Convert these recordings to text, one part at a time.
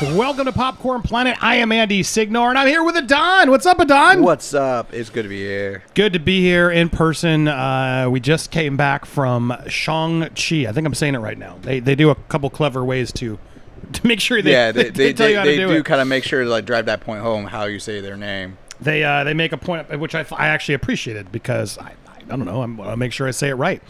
Welcome to Popcorn Planet. I am Andy Signore, and I'm here with Adon. What's up, Adon? What's up? It's good to be here. Good to be here in person. We just came back from Shang-Chi. I think I'm saying it right now. They do a couple clever ways to make sure they tell you how to do it. They do kind of make sure to like drive that point home how you say their name. They make a point, which I actually appreciated because I don't know. I'll make sure I say it right.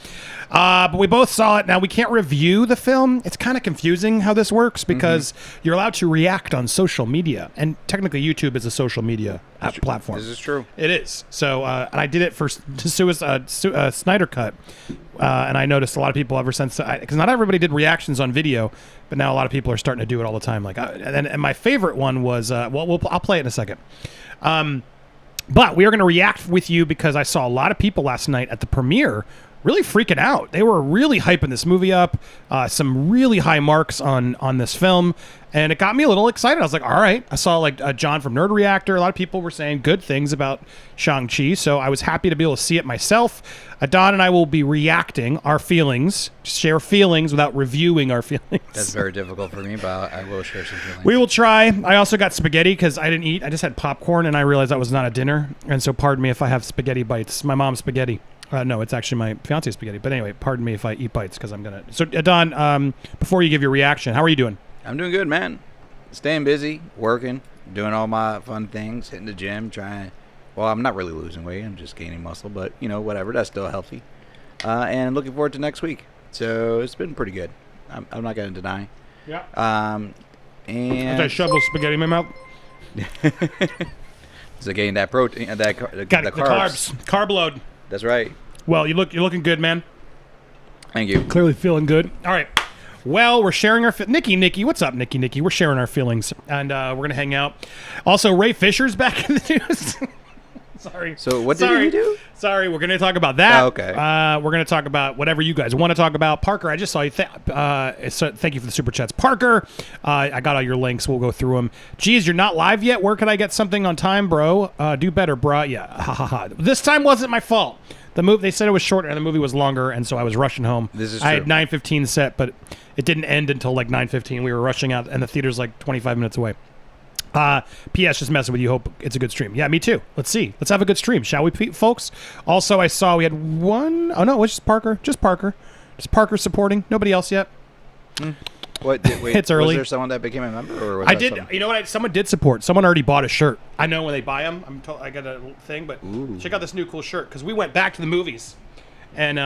But we both saw it. Now, we can't review the film. It's kind of confusing how this works because you're allowed to react on social media. And technically, YouTube is a social media platform. This is true. It is. So, and I did it for Snyder Cut. And I noticed a lot of people ever since, because not everybody did reactions on video, but now a lot of people are starting to do it all the time. Like, and my favorite one was, I'll play it in a second. But we are going to react with you because I saw a lot of people last night at the premiere really freaking out. They were really hyping this movie up, some really high marks on this film, and it got me a little excited. I was like, all right. I saw like John from Nerd Reactor. A lot of people were saying good things about Shang-Chi, so I was happy to be able to see it myself. Adon and I will be reacting our feelings, share feelings without reviewing our feelings. That's very difficult for me, but I will share some feelings. We will try. I also got spaghetti because I didn't eat. I just had popcorn, and I realized that was not a dinner, and so pardon me if I have spaghetti bites. My mom's spaghetti. No, it's actually my fiance's spaghetti. But anyway, pardon me if I eat bites because I'm going to... So, Adon, before you give your reaction, how are you doing? I'm doing good, man. Staying busy, working, doing all my fun things, hitting the gym, trying... Well, I'm not really losing weight. I'm just gaining muscle. But, you know, whatever. That's still healthy. And looking forward to next week. So, it's been pretty good. I'm not going to deny. Yeah. And... I shovel spaghetti in my mouth. So, getting that protein... the carbs. Carb load. That's right. Well, you're looking good, man. Thank you. Clearly feeling good. All right. Well, we're sharing our... Nikki, what's up, Nikki? We're sharing our feelings, and we're going to hang out. Also, Ray Fisher's back in the news. Sorry. So what did he do? Sorry, we're going to talk about that. Oh, okay. We're going to talk about whatever you guys want to talk about. Parker, I just saw you. So thank you for the super chats. Parker, I got all your links. We'll go through them. Geez, you're not live yet? Where can I get something on time, bro? Do better, bro. Yeah. Ha, ha, ha. This time wasn't my fault. They said it was shorter, and the movie was longer, and so I was rushing home. This is true. I had 9:15 set, but it didn't end until like 9:15. We were rushing out, and the theater's like 25 minutes away. P.S. Just messing with you. Hope it's a good stream. Yeah, me too. Let's see. Let's have a good stream, shall we, folks? Also, I saw we had one... Oh, no, it was just Parker. Just Parker supporting. Nobody else yet. Wait, it's early. Was there someone that became a member? Or was I did. You know what? Someone did support. Someone already bought a shirt. I know when they buy them. I got a thing, but check out this new cool shirt because we went back to the movies, and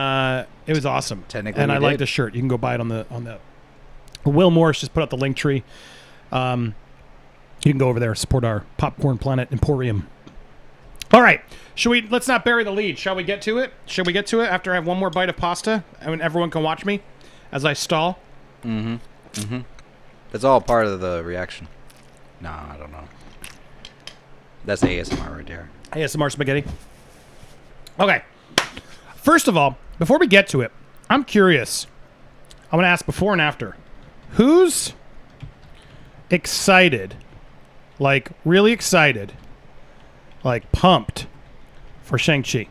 it was awesome. Technically, and I like the shirt. You can go buy it on the. Will Morris just put out the link tree. You can go over there, support our Popcorn Planet Emporium. All right. Let's not bury the lead. Shall we get to it? Shall we get to it after I have one more bite of pasta and everyone can watch me as I stall? That's all part of the reaction. No, I don't know. That's ASMR right there. ASMR spaghetti. Okay. First of all, before we get to it, I'm curious. I want to ask before and after. Who's excited? Like, really excited, like, pumped for Shang-Chi.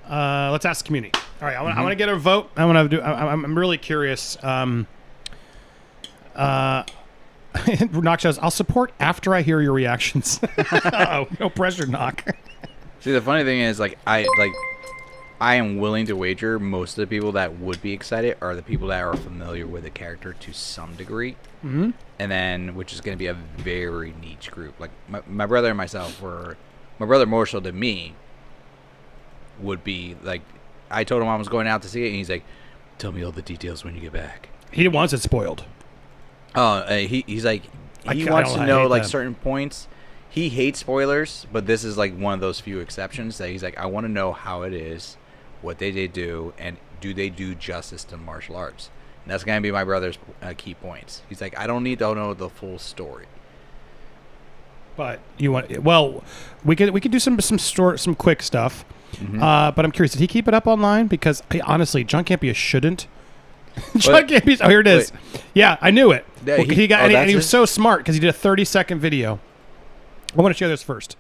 Let's ask the community. All right, I want to get a vote. I'm really curious. Nox says, I'll support after I hear your reactions. Uh-oh, no pressure, Nox. See, the funny thing is, I am willing to wager most of the people that would be excited are the people that are familiar with the character to some degree. And then, which is going to be a very niche group. Like, my brother and myself my brother more so than me would be, like, I told him I was going out to see it, and he's like, tell me all the details when you get back. He wants it spoiled. Oh, he's like, he wants to know, like, certain points. He hates spoilers, but this is, like, one of those few exceptions that he's like, I want to know how it is. What they do, and do they do justice to martial arts? And that's going to be my brother's key points. He's like, I don't need to know the full story. But you want? Well, we could do some quick stuff. But I'm curious, did he keep it up online? Because honestly, John Campea shouldn't. John Campea. Oh, here it is. Wait. Yeah, I knew it. Yeah, and he was so smart because he did a 30-second video. I want to share this first.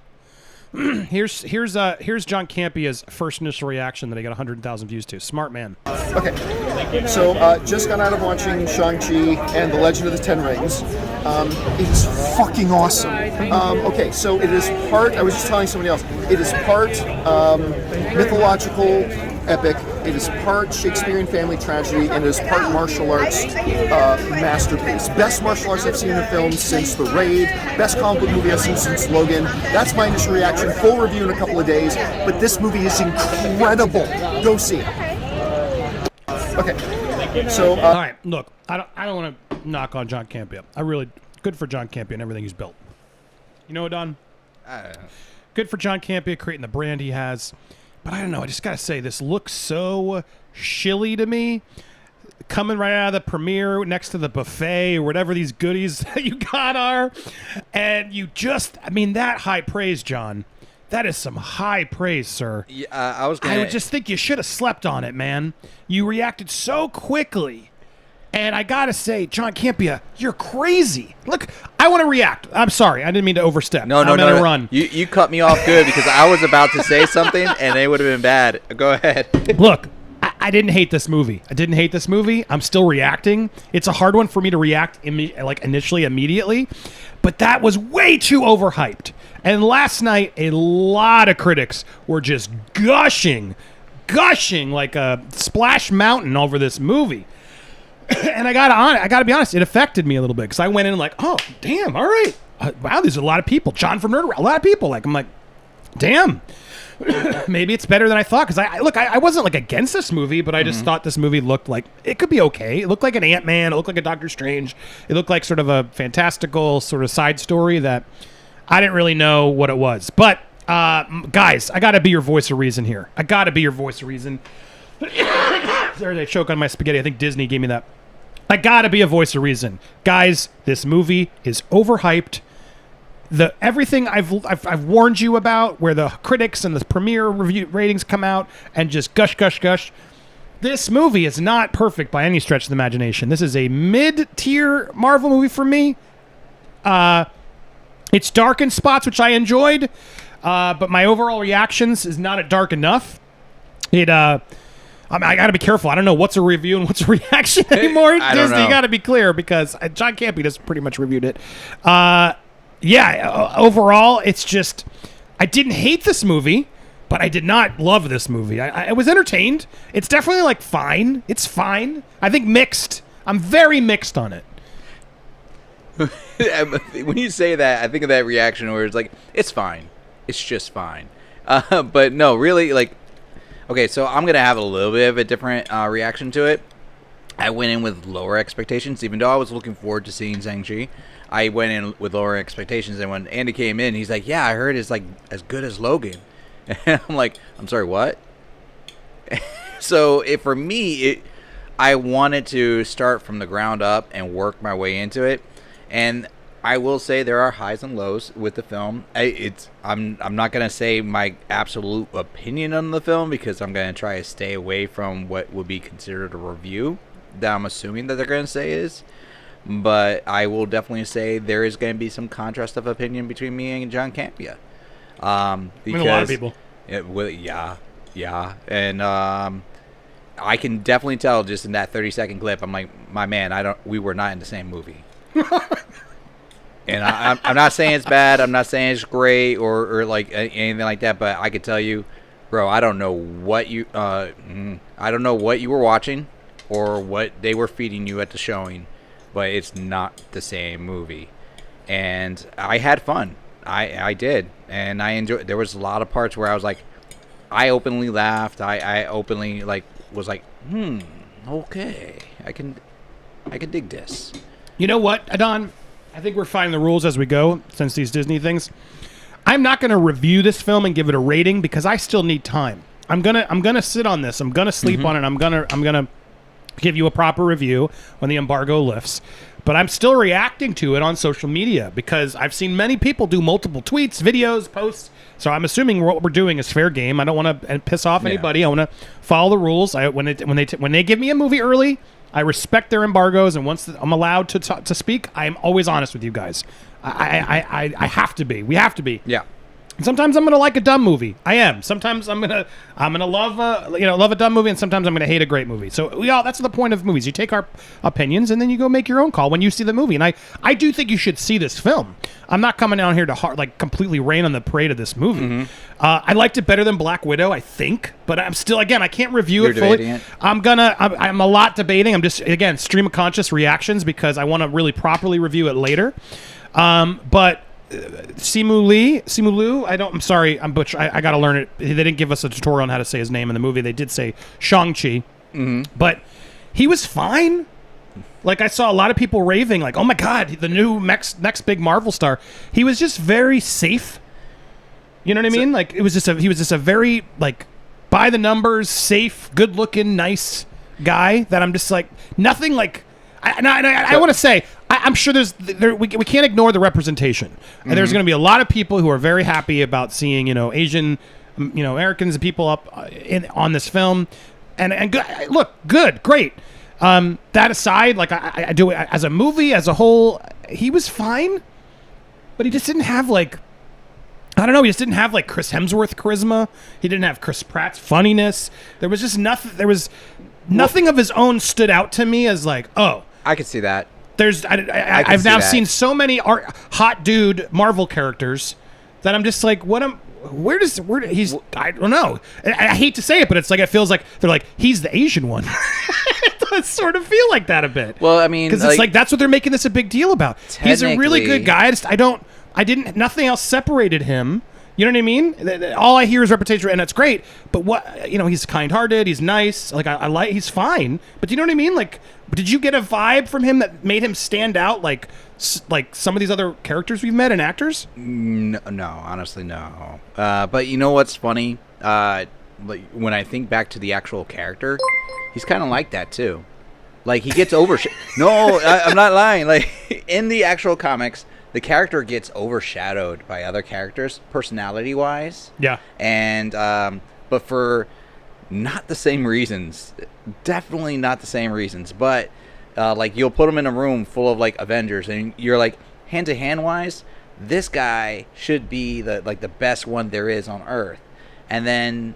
Here's John Campia's first initial reaction that he got 100,000 views to. Smart man. Okay, so just got out of watching Shang-Chi and The Legend of the Ten Rings. It is fucking awesome. Okay, so it is part, I was just telling somebody else, it is part mythological epic, it is part Shakespearean family tragedy, and it is part martial arts masterpiece. Best martial arts I've seen in a film since The Raid, best comic book movie I've seen since Logan. That's my initial reaction. Full review in a couple of days, but this movie is incredible. Go see it. Okay, so all right, look, I don't want to knock on John Campia. Good for John Campia and everything he's built. You know what, Don? Good for John Campia creating the brand he has. But I don't know. I just got to say, this looks so shilly to me. Coming right out of the premiere next to the buffet or whatever these goodies that you got are. And that high praise, John. That is some high praise, sir. Yeah, I would just think you should have slept on it, man. You reacted so quickly. And I got to say, John Campia, you're crazy. Look, I want to react. I'm sorry. I didn't mean to overstep. No. Run. You cut me off good because I was about to say something and it would have been bad. Go ahead. Look, I didn't hate this movie. I'm still reacting. It's a hard one for me to react initially, immediately. But that was way too overhyped. And last night, a lot of critics were just gushing like a splash mountain over this movie. And I gotta be honest, it affected me a little bit because I went in like, oh, damn, all right. Wow, there's a lot of people. John from Nerd, a lot of people. I'm like, damn. Maybe it's better than I thought because I wasn't like against this movie, but I just thought this movie looked like it could be okay. It looked like an Ant-Man. It looked like a Doctor Strange. It looked like sort of a fantastical sort of side story that I didn't really know what it was. But guys, I got to be your voice of reason here. Sorry, I choke on my spaghetti. I think Disney gave me that. I gotta be a voice of reason, guys. This movie is overhyped. Everything I've warned you about, where the critics and the premiere review ratings come out and just gush. This movie is not perfect by any stretch of the imagination. This is a mid-tier Marvel movie for me. It's dark in spots, which I enjoyed, but my overall reactions is not at dark enough. I got to be careful. I don't know what's a review and what's a reaction anymore. Disney, you got to be clear because John Campia just pretty much reviewed it. Overall, it's just I didn't hate this movie, but I did not love this movie. I was entertained. It's definitely like fine. It's fine. I think mixed. I'm very mixed on it. When you say that, I think of that reaction where it's like, it's fine. It's just fine. But no, really, like, okay, so I'm going to have a little bit of a different reaction to it. I went in with lower expectations, even though I was looking forward to seeing Shang-Chi. I went in with lower expectations, and when Andy came in, he's like, yeah, I heard it's like as good as Logan. And I'm like, I'm sorry, what? So for me, I wanted to start from the ground up and work my way into it. And I will say there are highs and lows with the film. I'm not going to say my absolute opinion on the film because I'm going to try to stay away from what would be considered a review that I'm assuming that they're going to say is. But I will definitely say there is going to be some contrast of opinion between me and John Campia. Because a lot of people. Yeah. And I can definitely tell just in that 30-second clip, I'm like, my man, we were not in the same movie. And I'm not saying it's bad. I'm not saying it's great or like anything like that. But I could tell you, bro, I don't know what you were watching or what they were feeding you at the showing, but it's not the same movie. And I had fun. I did, and I enjoyed. There was a lot of parts where I was like, I openly laughed. I openly was like, okay, I can dig this. You know what, Adon? I think we're finding the rules as we go since these Disney things. I'm not going to review this film and give it a rating because I still need time. I'm gonna sit on this. I'm gonna sleep on it. I'm gonna give you a proper review when the embargo lifts. But I'm still reacting to it on social media because I've seen many people do multiple tweets, videos, posts. So I'm assuming what we're doing is fair game. I don't want to piss off anybody. I want to follow the rules. When they give me a movie early, I respect their embargoes, and once I'm allowed to speak, I am always honest with you guys. I have to be. We have to be. Yeah. Sometimes I'm gonna like a dumb movie. I am. Sometimes I'm gonna love a dumb movie, and sometimes I'm gonna hate a great movie. So that's the point of movies. You take our opinions and then you go make your own call when you see the movie. And I do think you should see this film. I'm not coming down here to completely rain on the parade of this movie. I liked it better than Black Widow, I think, but I'm still, again, I can't review it fully. Debating it? I'm a lot debating. I'm just, again, stream of conscious reactions because I want to really properly review it later. But Simu Liu, I'm sorry, I got to learn it. They didn't give us a tutorial on how to say his name in the movie. They did say Shang-Chi, but he was fine. Like, I saw a lot of people raving, like, oh my God, the new next big Marvel star. He was just very safe. You know what I mean? Like, he was just a very, like, by the numbers, safe, good looking, nice guy that I'm just like, nothing like, I want to say, I'm sure we can't ignore the representation. And there's going to be a lot of people who are very happy about seeing, Asian, Americans and people up on this film. And good, great. That aside, like I do it as a movie, as a whole, he was fine, but he just didn't have like, I don't know, he just didn't have like Chris Hemsworth charisma. He didn't have Chris Pratt's funniness. There was just nothing. There was nothing of his own stood out to me as like, oh, I could see that. I've now seen so many hot dude Marvel characters that I'm just like, where he's, I don't know. I hate to say it, but it's like, it feels like they're like, he's the Asian one. It does sort of feel like that a bit. Well, I mean, because it's like, that's what they're making this a big deal about. He's a really good guy. Nothing else separated him. You know what I mean? All I hear is reputation, and it's great. But he's kind-hearted. He's nice. Like he's fine. But do you know what I mean? Like, did you get a vibe from him that made him stand out? Like some of these other characters we've met and actors? No, honestly, no. But you know what's funny? Like when I think back to the actual character, he's kind of like that too. Like he gets No, I'm not lying. Like in the actual comics, the character gets overshadowed by other characters, personality-wise. Yeah. And but for not the same reasons. Definitely not the same reasons. But like you'll put him in a room full of like Avengers, and you're like, hand-to-hand wise, this guy should be the best one there is on Earth. And then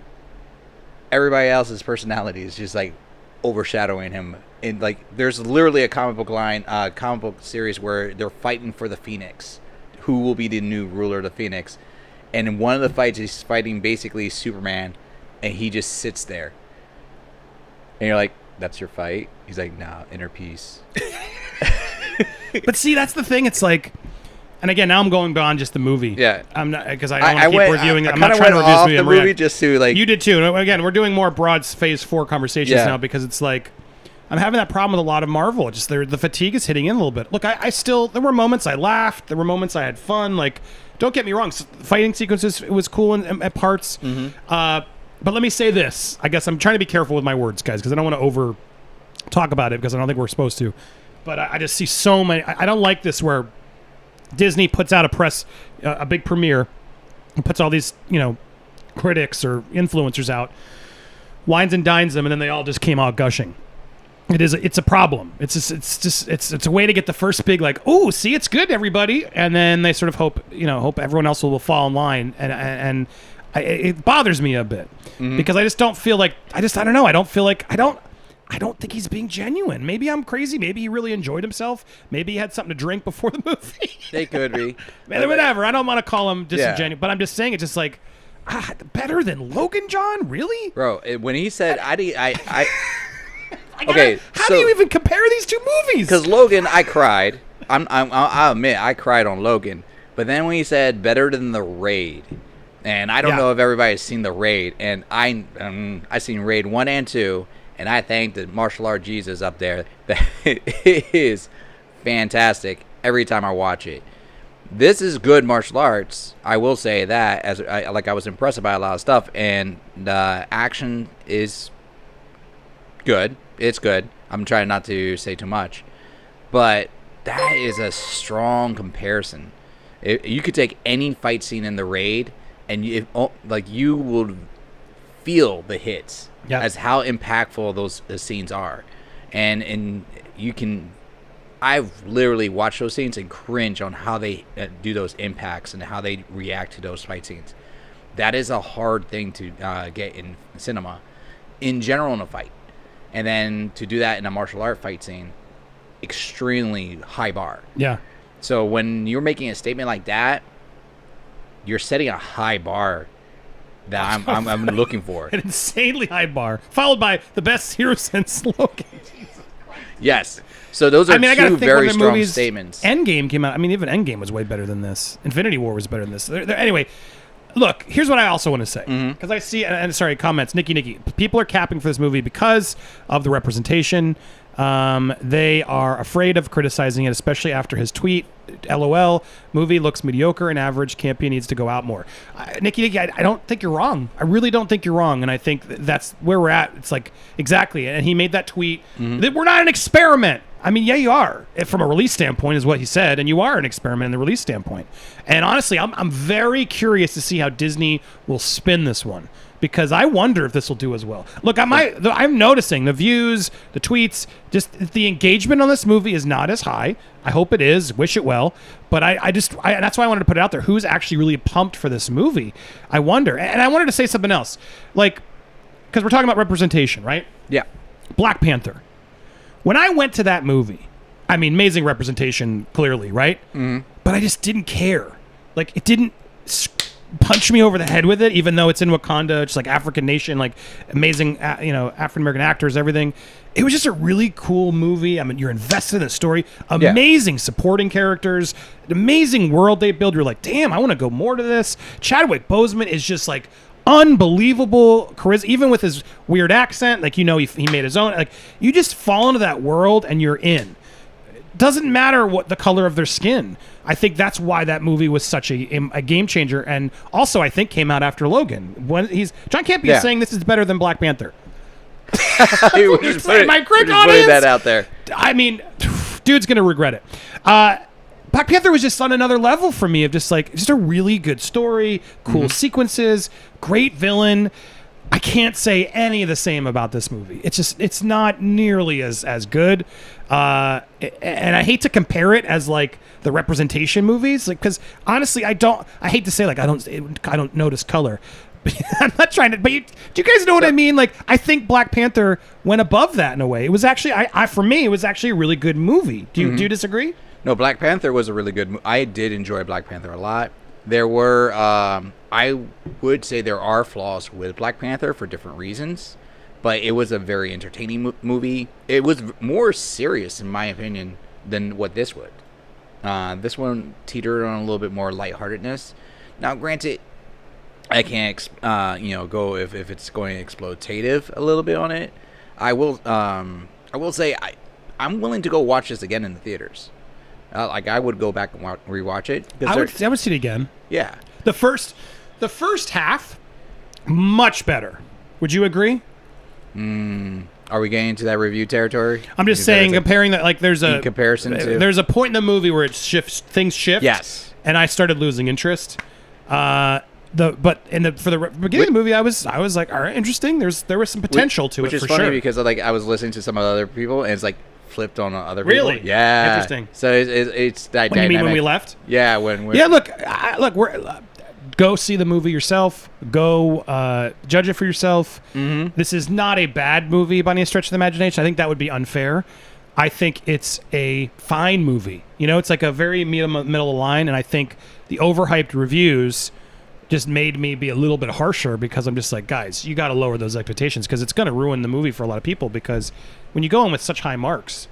everybody else's personality is just like overshadowing him. And like there's literally a comic book series where they're fighting for the Phoenix, who will be the new ruler of the Phoenix. And in one of the fights, he's fighting basically Superman, and he just sits there. And you're like, that's your fight? He's like, nah, inner peace. But see, that's the thing. It's like, and again, now I'm going beyond just the movie. Yeah, I'm not, because I want to keep reviewing. I'm not trying to review the movie just to like. You did too. And again, we're doing more broad Phase 4 conversations now because it's like, I'm having that problem with a lot of Marvel. Just the fatigue is hitting in a little bit. Look, I still, there were moments I laughed. There were moments I had fun. Like, don't get me wrong, fighting sequences, it was cool at parts. But let me say this. I guess I'm trying to be careful with my words, guys, because I don't want to over talk about it because I don't think we're supposed to. But I just see so many. I don't like this where Disney puts out a big premiere, and puts all these critics or influencers out, wines and dines them, and then they all just came out gushing. It's a problem. It's a way to get the first big like, oh, see, it's good, everybody, and then they sort of hope everyone else will fall in line, and it bothers me a bit because I just don't feel like I don't know. I don't feel like I don't think he's being genuine. Maybe I'm crazy. Maybe he really enjoyed himself. Maybe he had something to drink before the movie. They could be. Whatever. I don't want to call him disingenuous, but I'm just saying it's just like better than Logan John, really, bro. When he said I okay, how do you even compare these two movies? Because Logan, I cried. I'll admit, I cried on Logan. But then when he said better than The Raid, and I don't know if everybody's seen The Raid, and I seen Raid 1 and 2, and I thank the martial art Jesus up there. That it is fantastic every time I watch it. This is good martial arts. I will say that. I was impressed by a lot of stuff, and the action is good. It's good. I'm trying not to say too much, but that is a strong comparison. You could take any fight scene in The Raid, and you will feel the hits as how impactful those scenes are, and you can I've literally watched those scenes and cringe on how they do those impacts and how they react to those fight scenes. That is a hard thing to get in cinema, in general, in a fight. And then to do that in a martial art fight scene, extremely high bar. Yeah. So when you're making a statement like that, you're setting a high bar that I'm looking for. An insanely high bar, followed by the best hero since Logan. Yes. So those are I gotta two think very when the strong movies, statements. Endgame came out. I mean, even Endgame was way better than this. Infinity War was better than this. Anyway, look, here's what I also want to say. Because I see, and sorry, comments, Nikki, people are capping for this movie because of the representation. They are afraid of criticizing it, especially after his tweet. LOL, movie looks mediocre and average. Campy needs to go out more. Nikki, I don't think you're wrong. I really don't think you're wrong. And I think that's where we're at. It's like, exactly. And he made that tweet that we're not an experiment. I mean, yeah, you are. From a release standpoint is what he said. And you are an experiment in the release standpoint. And honestly, I'm very curious to see how Disney will spin this one. Because I wonder if this will do as well. Look, I'm noticing the views, the tweets, just the engagement on this movie is not as high. I hope it is. Wish it well. But I that's why I wanted to put it out there. Who's actually really pumped for this movie? I wonder. And I wanted to say something else. Like, because we're talking about representation, right? Yeah. Black Panther. When I went to that movie, I mean, amazing representation, clearly, right? But I just didn't care. Like, it didn't punch me over the head with it, even though it's in Wakanda, just like African nation, like amazing, African American actors, everything. It was just a really cool movie. I mean, you're invested in the story. Amazing supporting characters, amazing world they build. You're like, damn, I want to go more to this. Chadwick Boseman is just like unbelievable charisma, even with his weird accent. Like, he made his own. Like, you just fall into that world and you're in. Doesn't matter what the color of their skin. I think that's why that movie was such a game changer, and also I think came out after Logan. When John Campy is saying this is better than Black Panther. We're just putting that out there. I mean, dude's gonna regret it. Black Panther was just on another level for me of just a really good story, cool sequences, great villain. I can't say any of the same about this movie. It's not nearly as good. And I hate to compare it as like the representation movies, like, because honestly, I hate to say like I don't notice color. I'm not trying to, but do you guys know what I mean? Like, I think Black Panther went above that in a way. It was actually, for me, it was actually a really good movie. Do you disagree? No, Black Panther was a really good I did enjoy Black Panther a lot. There were, I would say there are flaws with Black Panther for different reasons, but it was a very entertaining movie. It was more serious, in my opinion, than what this would. This one teetered on a little bit more lightheartedness. Now, granted, I can't, go if it's going exploitative a little bit on it. I will say I'm willing to go watch this again in the theaters. I would go back and rewatch it. I would see it again. Yeah. The first half, much better. Would you agree? Are we getting into that review territory? I'm just saying, comparing that, like, there's a comparison to. There's a point in the movie where things shift. Yes. And I started losing interest. For the beginning of the movie, I was like, all right, interesting. There was some potential to it, for sure. Which is funny because I was listening to some other people, and it's like flipped on other people. Really? Yeah. Interesting. So it's that What do you mean when we left? Yeah, when Yeah, look, go see the movie yourself. Go judge it for yourself. This is not a bad movie by any stretch of the imagination. I think that would be unfair. I think it's a fine movie. It's like a very middle of the line, and I think the overhyped reviews just made me be a little bit harsher because I'm just like, guys, you got to lower those expectations because it's going to ruin the movie for a lot of people because when you go in with such high marks,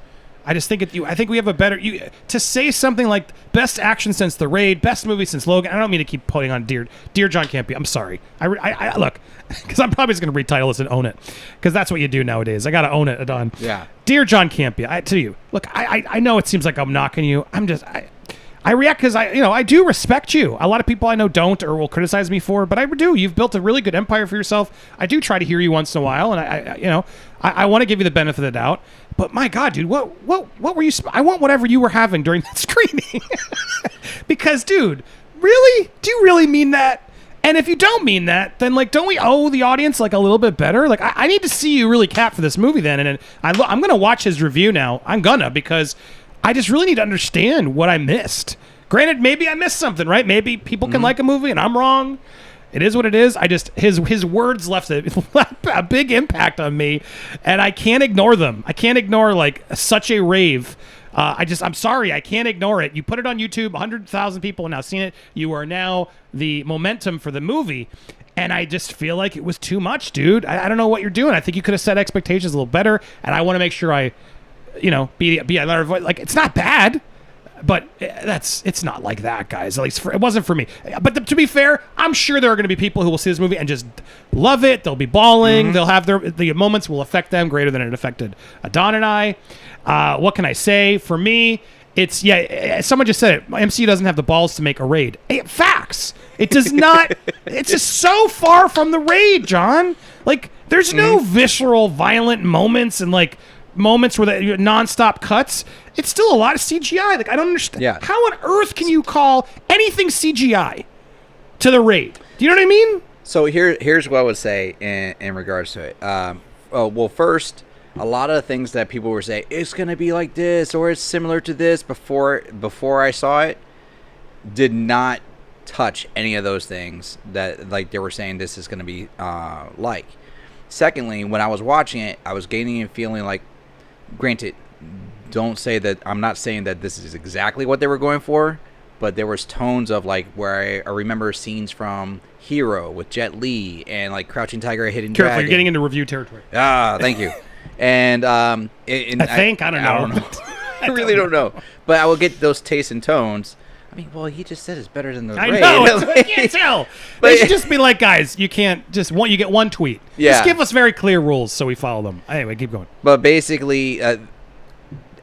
I just think I think we have a better to say something like best action since The Raid, best movie since Logan. I don't mean to keep putting on dear John Campy. I'm sorry. I look, because I'm probably just going to retitle this and own it because that's what you do nowadays. I got to own it, Adon. Yeah. Dear John Campy, to you, look, I know it seems like I'm knocking you. I react because I do respect you. A lot of people I know don't or will criticize me for, but I do. You've built a really good empire for yourself. I do try to hear you once in a while, and I want to give you the benefit of the doubt. But my God, dude, what were you? I want whatever you were having during that screening, because, dude, really, do you really mean that? And if you don't mean that, then don't we owe the audience a little bit better? I need to see you really cap for this movie then, and I'm gonna watch his review now. I'm gonna because I just really need to understand what I missed. Granted, maybe I missed something, right? Maybe people can like a movie and I'm wrong. It is what it is. I just his words left a big impact on me, and I can't ignore them. I can't ignore like such a rave. I'm sorry, I can't ignore it. You put it on YouTube, 100,000 people have now seen it. You are now the momentum for the movie, and I just feel like it was too much, dude. I don't know what you're doing. I think you could have set expectations a little better, and I want to make sure I, be another voice. Like, it's not bad. But it's not like that, guys. At least it wasn't for me. But to be fair, I'm sure there are going to be people who will see this movie and just love it. They'll be bawling. They'll have the moments will affect them greater than it affected Don and I. What can I say? For me, it's someone just said it. MCU doesn't have the balls to make a Raid. Facts. It does not. It's just so far from the Raid, John. Like, there's no visceral, violent moments and like moments where the nonstop cuts. It's still a lot of CGI. Like, I don't understand. Yeah. How on earth can you call anything CGI to the Raid? Do you know what I mean? So here's what I would say in regards to it. Well, first, a lot of the things that people were saying, it's going to be like this or it's similar to this before I saw it, did not touch any of those things that like they were saying this is going to be like. Secondly, when I was watching it, I was gaining a feeling like, granted, don't say that I'm not saying that this is exactly what they were going for, but there was tones of like where I remember scenes from Hero with Jet Li and like Crouching Tiger, Hidden Careful, Dragon. you're getting into review territory. Thank you. And I don't know. I really don't know. But I will get those tastes and tones. I mean, well, he just said it's better than the I Raid. know. I can't tell. They should just be like, guys, you can't just you get one tweet. Yeah. Just give us very clear rules so we follow them. Anyway, keep going. But basically,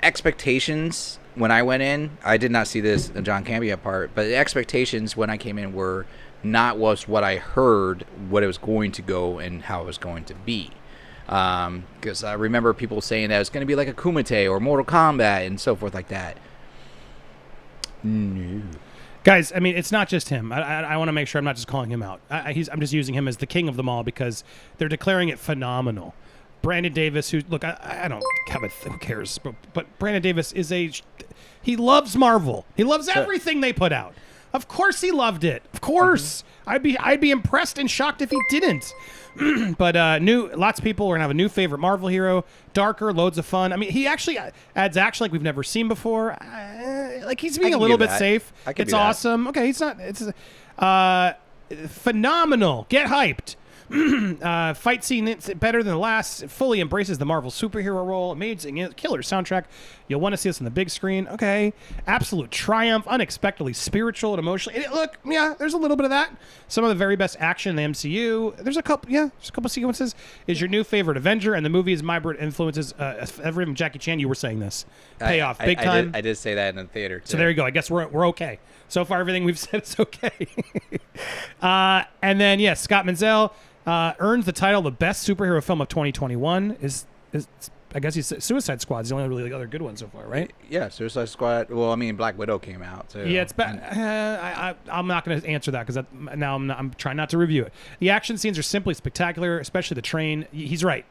expectations when I went in, I did not see this John Campea part, but the expectations when I came in were not what I heard, what it was going to go and how it was going to be. Because I remember people saying that it's going to be like a Kumite or Mortal Kombat and so forth like that. No. Guys, I mean, it's not just him. I want to make sure I'm not just calling him out. I'm just using him as the king of them all because they're declaring it phenomenal. Brandon Davis, who, look, I don't have who cares, but Brandon Davis he loves Marvel. He loves everything they put out. Of course he loved it. Of course. I'd be impressed and shocked if he didn't. But lots of people are gonna have a new favorite Marvel hero. Darker, loads of fun. I mean, he actually adds action like we've never seen before. Like he's being a little bit safe. It's awesome. Okay, he's not. It's phenomenal. Get hyped. Fight scene it's better than the last. Fully embraces the Marvel superhero role. Amazing killer soundtrack. You'll want to see this on the big screen. Okay. Absolute triumph. Unexpectedly spiritual and emotional. Look, yeah, there's a little bit of that. Some of the very best action in the MCU. There's a couple sequences. Is your new favorite Avenger, and the movie is my influences. Everything Jackie Chan, you were saying this. Payoff big time. I did say that in the theater too. So there you go. I guess we're okay. So far, everything we've said is okay. And then, Scott Menzel earns the title the best superhero film of 2021. Is I guess Suicide Squad is the only really other good one so far, right? Yeah, Suicide Squad. Well, I mean, Black Widow came out too. Yeah, it's bad. I'm not going to answer that because now I'm trying not to review it. The action scenes are simply spectacular, especially the train. He's right.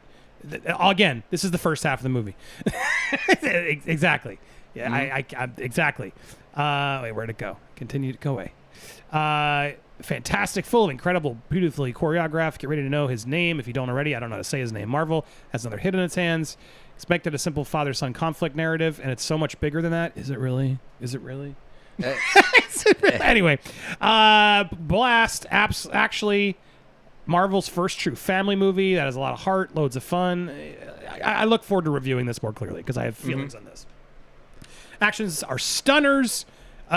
Again, this is the first half of the movie. Exactly. Yeah, exactly. Wait, where'd it go? Continue to go away. Fantastic, full of incredible, beautifully choreographed. Get ready to know his name if you don't already. I don't know how to say his name. Marvel has another hit in its hands. Expected a simple father-son conflict narrative, and it's so much bigger than that. Is it really? Anyway, Blast. Actually, Marvel's first true family movie that has a lot of heart, loads of fun. I look forward to reviewing this more clearly because I have feelings on this. Actions are stunners.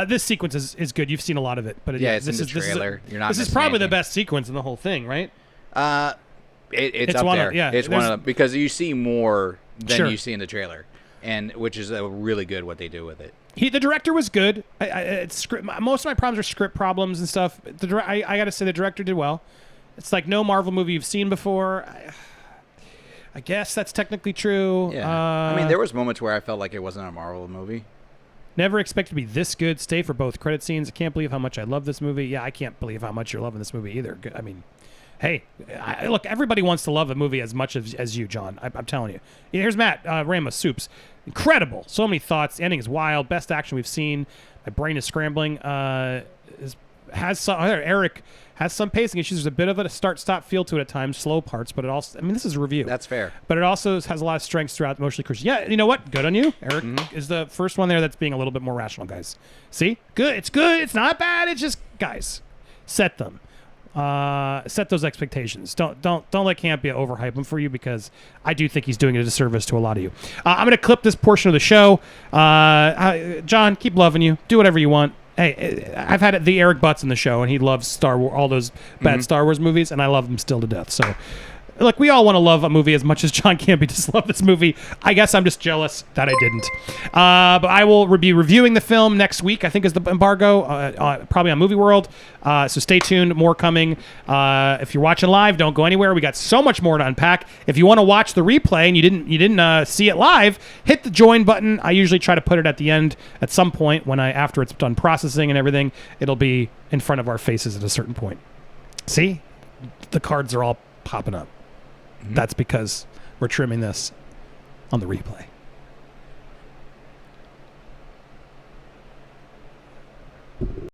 This sequence is good. You've seen a lot of it, but it's in the trailer. This is probably the best sequence in the whole thing, right? It's up there. It's one of them because you see more than you see in the trailer, and which is really good what they do with it. The director was good. Most of my problems are script problems and stuff. I got to say the director did well. It's like no Marvel movie you've seen before. I guess that's technically true. Yeah. I mean, there was moments where I felt like it wasn't a Marvel movie. Never expected to be this good. Stay for both credit scenes. I can't believe how much I love this movie. Yeah, I can't believe how much you're loving this movie either. I mean, Hey, look, everybody wants to love a movie as much as you, John. I'm telling you. Here's Matt Ramos, Soups. Incredible. So many thoughts. The ending is wild. Best action we've seen. My brain is scrambling. Eric has some pacing issues. There's a bit of a start-stop feel to it at times, slow parts, but it also, I mean, this is a review. That's fair. But it also has a lot of strengths throughout, emotionally crucial. Yeah, you know what? Good on you. Eric is the first one there that's being a little bit more rational, guys. See? Good. It's good. It's not bad. It's just, guys, set them. Set those expectations. Don't let Campia overhype him for you, because I do think he's doing a disservice to a lot of you. I'm going to clip this portion of the show. John, keep loving you. Do whatever you want. Hey, I've had the Eric Butts in the show, and he loves Star Wars, all those bad Star Wars movies, and I love them still to death. So, look, we all want to love a movie as much as John Campy just loved this movie. I guess I'm just jealous that I didn't. But I will be reviewing the film next week, I think is the embargo, probably on Movie World. So stay tuned, more coming. If you're watching live, don't go anywhere. We got so much more to unpack. If you want to watch the replay and you didn't see it live, hit the join button. I usually try to put it at the end at some point after it's done processing and everything. It'll be in front of our faces at a certain point. See? The cards are all popping up. That's because we're trimming this on the replay.